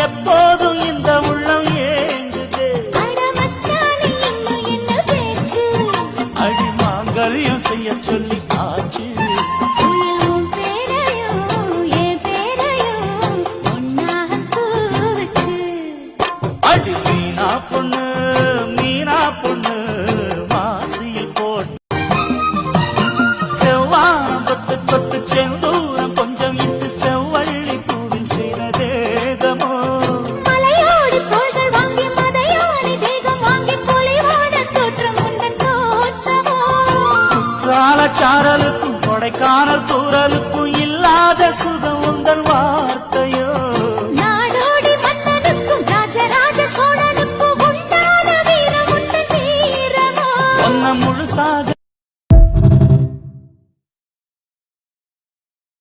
எப்போதும் இந்த உள்ளம் ஏங்குதே. அடி மாங்கல்யம் செய்ய சொல்லி ஆச்சு. அடி மீனா பொண்ணு மீனா பொண்ணு மாசியில் போட்டு செவ்வானம் தொட்டு தொட்டு செந்தூரம் கொஞ்சம் இட்டு செவ்வள்ளி பூவில் செய்த தேகமோ. சாரலுக்கும் கொடைக்கானல் தூரலுக்கும் இல்லாத சுகம்